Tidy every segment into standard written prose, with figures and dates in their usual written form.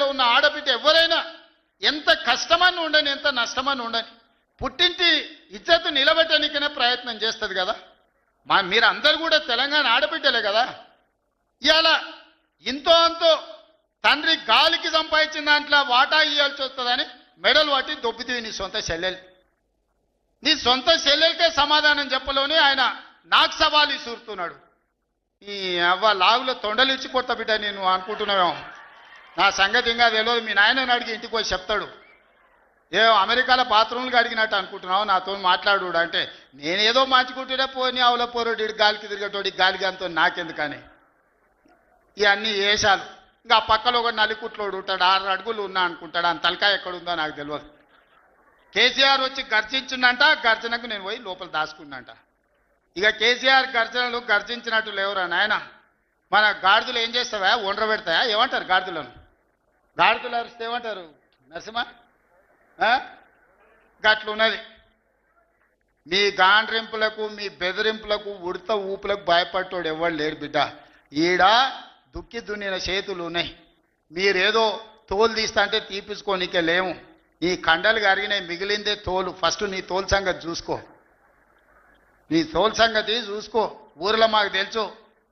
తెలంగాణలో ఉన్న ఆడబిడ్డ ఎవరైనా ఎంత కష్టమని ఉండని ఎంత నష్టమని ఉండని పుట్టింటి ఇజ్జత్ నిలబెట్టడానికనే ప్రయత్నం చేస్తుంది కదా. మీరు అందరు కూడా తెలంగాణ ఆడబిడ్డలే కదా. ఇవాళ ఇంతో అంతో తండ్రి గాలికి సంపాదించిన దాంట్లో వాటా ఇవ్వాల్సి వస్తుందని మెడలు పట్టి దొబ్బితివి నీ సొంత చెల్లెలు. నీ సొంత చెల్లెలకే సమాధానం చెప్పలోనే ఆయన నాకు సవాలు ఇసురుతున్నాడు. ఈ అవ్వ లాగులో తొండలు ఇచ్చి కొత్త బిడ్డ నేను అనుకుంటున్నావేమో. నా సంగతి ఇంకా తెలియదు. మీ నాయనని అడిగి ఇంటికి పోయి చెప్తాడు. ఏ అమెరికాలో బాత్రూమ్లు అడిగినట్టు అనుకుంటున్నావు నాతో మాట్లాడు అంటే నేనేదో మార్చుకుంటుండే పోని ఆవుల పోరోడి గాలికి తిరిగేటోడి గాలికి అంతో నాకెందుకని ఇవన్నీ వేషాలు. ఇంకా పక్కలో ఒక నలికుట్లోడు ఉంటాడు 6 అడుగులు ఉన్నా అనుకుంటాడు. అని తలకాయ ఎక్కడుందో నాకు తెలియదు. కేసీఆర్ వచ్చి గర్జించిందంట. గర్జనకు నేను పోయి లోపల దాచుకున్నంట. ఇక కేసీఆర్ గర్జనలు గర్జించినట్టు లేవురా నాయన. మన గాడిదలు ఏం చేస్తావా ఒండ్ర పెడతాయా ఏమంటారు గాడిదలను? గాడిదలు అరిస్తే ఏమంటారు నరసింహ? గట్లున్నది. మీ గాండ్రింపులకు మీ బెదిరింపులకు ఉడత ఊపులకు భయపడ్డాడు ఎవరు లేడు బిడ్డ. ఈడ దుక్కి దున్నిన చేతులు ఉన్నాయి. మీరేదో తోలు తీస్తా అంటే తీపించుకోనికే లేము. ఈ కండలు కరిగినాయి మిగిలిందే తోలు. ఫస్ట్ నీ తోలు సంగతి చూసుకో. నీ తోలు సంగతి చూసుకో. ఊర్లో మాకు తెలుసు.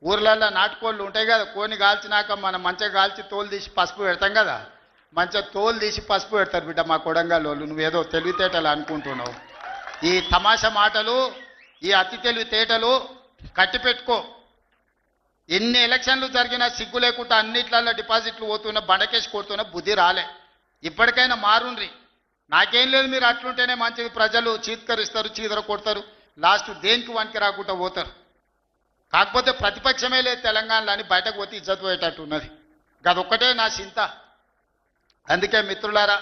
ఊర్లల్లో నాటుకోళ్ళు ఉంటాయి కదా. కోని కాల్చినాక మనం మంచిగా కాల్చి తోలు తీసి పసుపు పెడతాం కదా. మంచిగా తోలు తీసి పసుపు పెడతారు బిడ్డ మా కొడంగల్లోళ్ళు. నువ్వేదో తెలివితేటలు అనుకుంటున్నావు. ఈ తమాషా మాటలు ఈ అతి తెలివితేటలు కట్టి పెట్టుకో. ఎన్ని ఎలక్షన్లు జరిగినా సిగ్గు లేకుండా అన్నిట్లలో డిపాజిట్లు పోతున్నా బండకేసి కొడుతున్నా బుద్ధి రాలే. ఇప్పటికైనా మారుండ్రి. నాకేం లేదు. మీరు అట్లుంటేనే మంచిది. ప్రజలు చీత్కరిస్తారు చీదర కొడతారు. లాస్ట్ దేనికి వనికి రాకుండా పోతారు. కాకపోతే ప్రతిపక్షమే లేదు తెలంగాణలో అని బయటకు పోతే ఇజ్జత్ పోయేటట్టు ఉన్నది. గదొక్కటే నా చింత. అందుకే మిత్రులారా